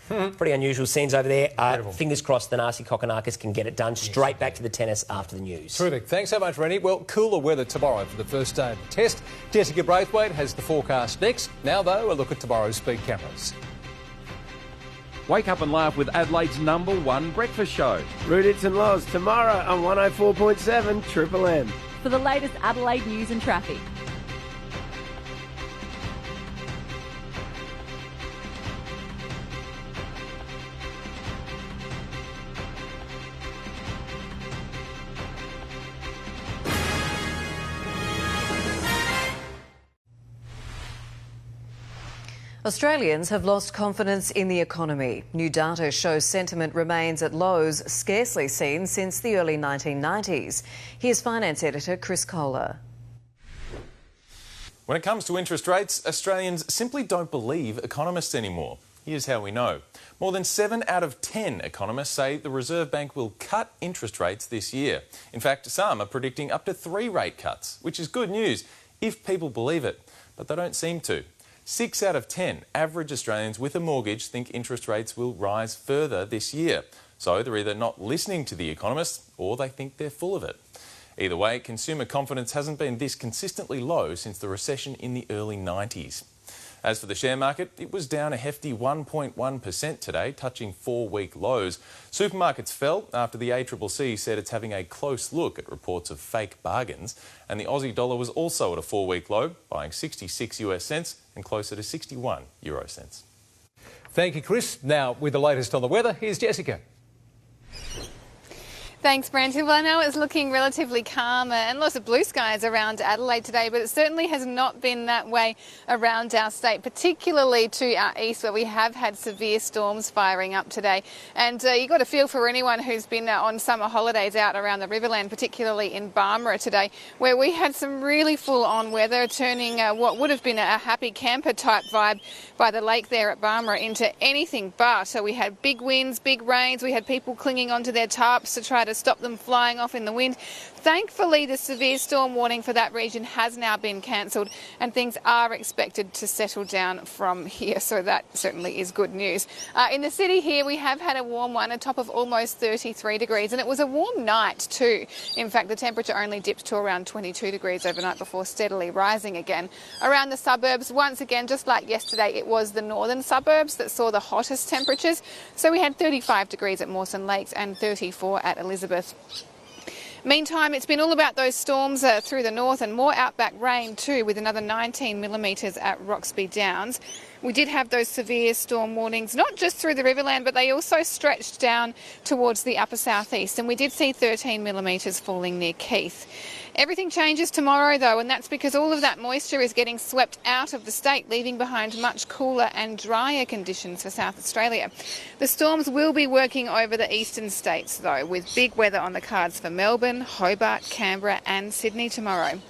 Pretty unusual scenes over there. Fingers crossed the Nasi Kokonakis can get it done. Straight back to the tennis after the news. Terrific. Thanks so much, Rennie. Well, cooler weather tomorrow for the first day of the test. Jessica Braithwaite has the forecast next. Now, though, a look at tomorrow's speed cameras. Wake up and laugh with Adelaide's #1 breakfast show. Rudits and Laws tomorrow on 104.7 Triple M. For the latest Adelaide news and traffic. Australians have lost confidence in the economy. New data shows sentiment remains at lows scarcely seen since the early 1990s. Here's finance editor Chris Kohler. When it comes to interest rates, Australians simply don't believe economists anymore. Here's how we know. More than 7 out of 10 economists say the Reserve Bank will cut interest rates this year. In fact, some are predicting up to 3 rate cuts, which is good news if people believe it, but they don't seem to. 6 out of 10 average Australians with a mortgage think interest rates will rise further this year. So they're either not listening to the economists or they think they're full of it. Either way, consumer confidence hasn't been this consistently low since the recession in the early 90s. As for the share market, it was down a hefty 1.1% today, touching 4-week lows. Supermarkets fell after the ACCC said it's having a close look at reports of fake bargains. And the Aussie dollar was also at a 4-week low, buying 66 US cents and closer to 61 euro cents. Thank you, Chris. Now, with the latest on the weather, here's Jessica. Thanks, Brenton. Well, I know it's looking relatively calm and lots of blue skies around Adelaide today, but it certainly has not been that way around our state, particularly to our east, where we have had severe storms firing up today. And you've got a feel for anyone who's been on summer holidays out around the Riverland, particularly in Barmera today, where we had some really full-on weather, turning what would have been a happy camper-type vibe by the lake there at Barmera into anything but. So we had big winds, big rains, we had people clinging onto their tarps to try to stop them flying off in the wind. Thankfully, the severe storm warning for that region has now been cancelled and things are expected to settle down from here, so that certainly is good news. In the city here, we have had a warm one, a top of almost 33 degrees, and it was a warm night too. In fact, the temperature only dipped to around 22 degrees overnight before steadily rising again. Around the suburbs, once again, just like yesterday, it was the northern suburbs that saw the hottest temperatures. So we had 35 degrees at Mawson Lakes and 34 at Elizabeth. Meantime, it's been all about those storms through the north and more outback rain too, with another 19 millimetres at Roxby Downs. We did have those severe storm warnings, not just through the Riverland, but they also stretched down towards the upper southeast, and we did see 13 millimetres falling near Keith. Everything changes tomorrow though, and that's because all of that moisture is getting swept out of the state, leaving behind much cooler and drier conditions for South Australia. The storms will be working over the eastern states though, with big weather on the cards for Melbourne, Hobart, Canberra and Sydney tomorrow.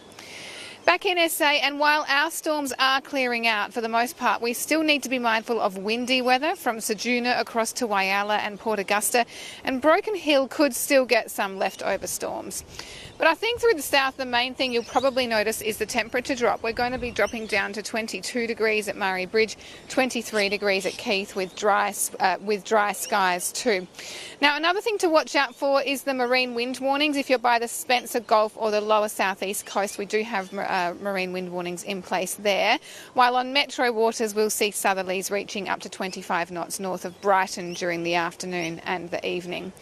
Back in SA, and while our storms are clearing out for the most part, we still need to be mindful of windy weather from Ceduna across to Whyalla and Port Augusta, and Broken Hill could still get some leftover storms. But I think through the south, the main thing you'll probably notice is the temperature drop. We're going to be dropping down to 22 degrees at Murray Bridge, 23 degrees at Keith with dry skies too. Now, another thing to watch out for is the marine wind warnings. If you're by the Spencer Gulf or the lower southeast coast, we do have marine wind warnings in place there. While on metro waters, we'll see southerlies reaching up to 25 knots north of Brighton during the afternoon and the evening.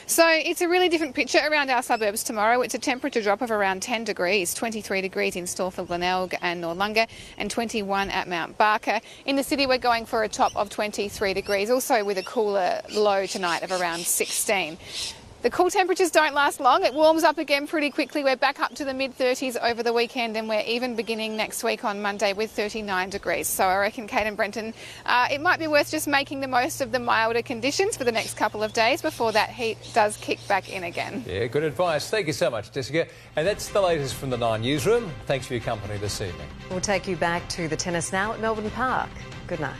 So it's a really different picture around our suburbs tomorrow. It's a temperature drop of around 10 degrees, 23 degrees in Storthall, Glenelg and Noarlunga, and 21 at Mount Barker. In the city, we're going for a top of 23 degrees, also with a cooler low tonight of around 16. The cool temperatures don't last long. It warms up again pretty quickly. We're back up to the mid-30s over the weekend, and we're even beginning next week on Monday with 39 degrees. So I reckon, Kate and Brenton, it might be worth just making the most of the milder conditions for the next couple of days before that heat does kick back in again. Yeah, good advice. Thank you so much, Jessica. And that's the latest from the 9 Newsroom. Thanks for your company this evening. We'll take you back to the tennis now at Melbourne Park. Good night.